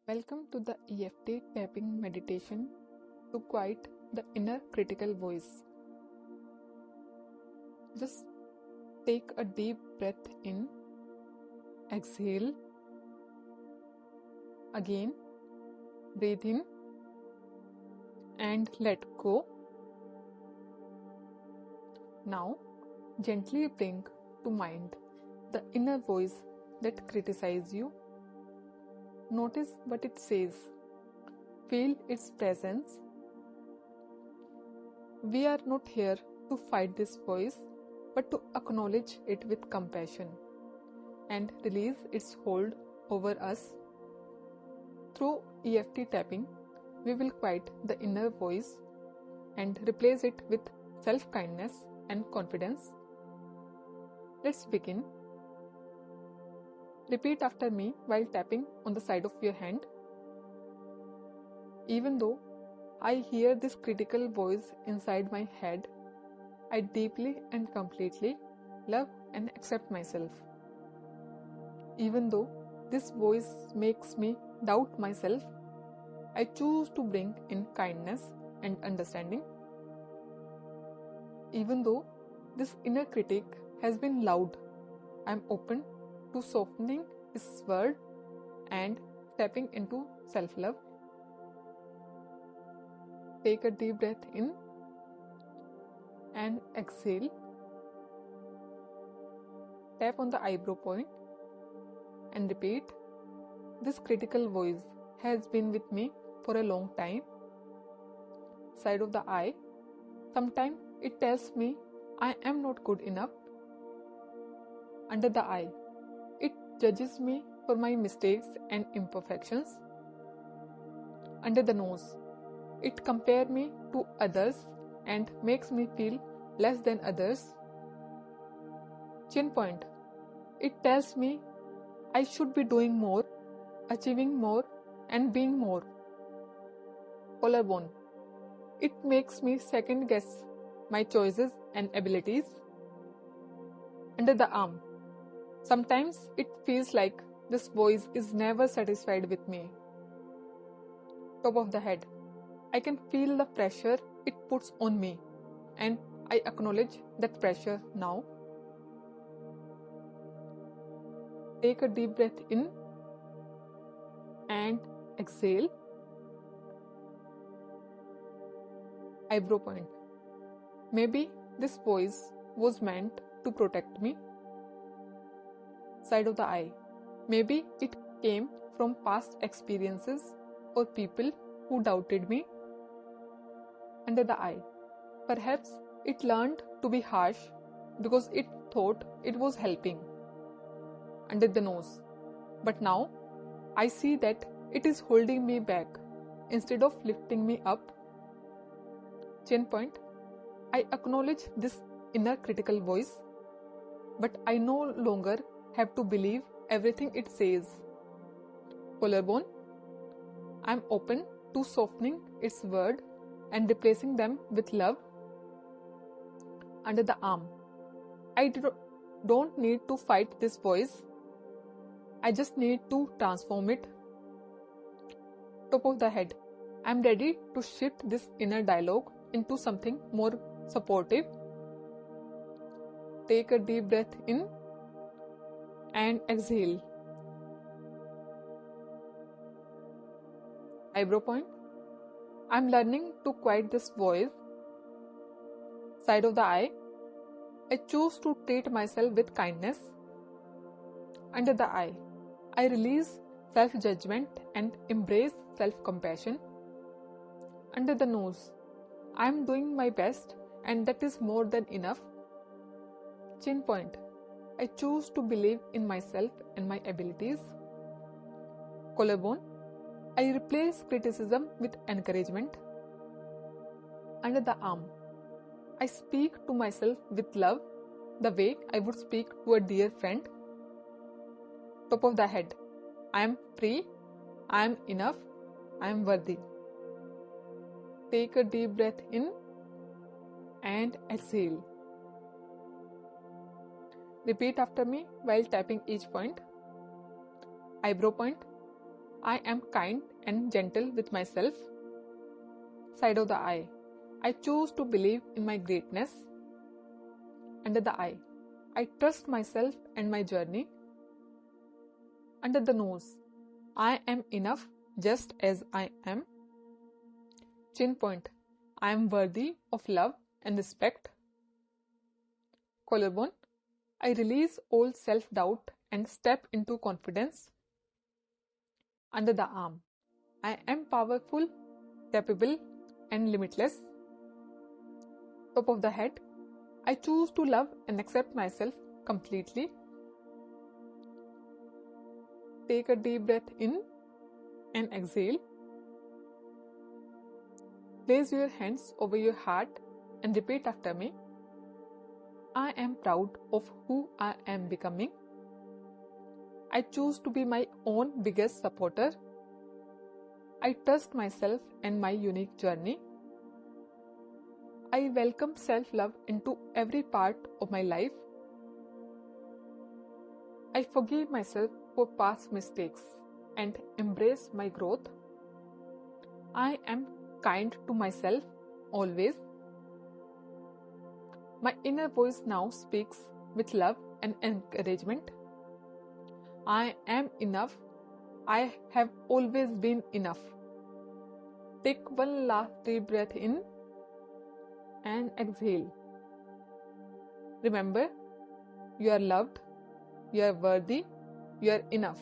Welcome to the EFT tapping meditation to quiet the inner critical voice. Just take a deep breath in, exhale. Again, breathe in and let go. Now, gently bring to mind the inner voice that criticizes you. Notice what it says. Feel its presence. We are not here to fight this voice, but to acknowledge it with compassion and release its hold over us. Through EFT tapping, we will quiet the inner voice and replace it with self-kindness and confidence. Let's begin. Repeat after me while tapping on the side of your hand. Even though I hear this critical voice inside my head, I deeply and completely love and accept myself. Even though this voice makes me doubt myself, I choose to bring in kindness and understanding. Even though this inner critic has been loud, I am open to softening his word and stepping into self-love. Take a deep breath in and exhale. Tap on the eyebrow point and repeat, "This critical voice has been with me for a long time." Side of the eye, sometimes it tells me I am not good enough. Under the eye, it judges me for my mistakes and imperfections. Under the nose, it compares me to others and makes me feel less than others. Chin point, it tells me I should be doing more, achieving more, and being more. Collarbone, it makes me second guess my choices and abilities. Under the arm, sometimes it feels like this voice is never satisfied with me. Top of the head, I can feel the pressure it puts on me, and I acknowledge that pressure now. Take a deep breath in and exhale. Eyebrow point, maybe this voice was meant to protect me. Side of the eye, maybe it came from past experiences or people who doubted me. Under the eye, perhaps it learned to be harsh because it thought it was helping. Under the nose, but now I see that it is holding me back instead of lifting me up. Chin point, I acknowledge this inner critical voice, but I no longer have to believe everything it says. Collarbone, I am open to softening its word and replacing them with love. Under the arm, I don't need to fight this voice. I just need to transform it. Top of the head, I am ready to shift this inner dialogue into something more supportive. Take a deep breath in and exhale. Eyebrow point, I am learning to quiet this voice. Side of the eye, I choose to treat myself with kindness. Under the eye, I release self-judgment and embrace self-compassion. Under the nose, I am doing my best and that is more than enough. Chin point, I choose to believe in myself and my abilities. Collarbone, I replace criticism with encouragement. Under the arm, I speak to myself with love, the way I would speak to a dear friend. Top of the head, I am free, I am enough, I am worthy. Take a deep breath in and exhale. Repeat after me while tapping each point. Eyebrow point, I am kind and gentle with myself. Side of the eye. I choose to believe in my greatness. Under the eye. I trust myself and my journey. Under the nose. I am enough just as I am. Chin point. I am worthy of love and respect. Collarbone. I release old self-doubt and step into confidence. Under the arm. I am powerful, capable, and limitless. Top of the head. I choose to love and accept myself completely. Take a deep breath in and exhale. Place your hands over your heart and repeat after me. I am proud of who I am becoming. I choose to be my own biggest supporter. I trust myself and my unique journey. I welcome self-love into every part of my life. I forgive myself for past mistakes and embrace my growth. I am kind to myself always. My inner voice now speaks with love and encouragement. I am enough. I have always been enough. Take one last deep breath in and exhale. Remember, you are loved, you are worthy, you are enough.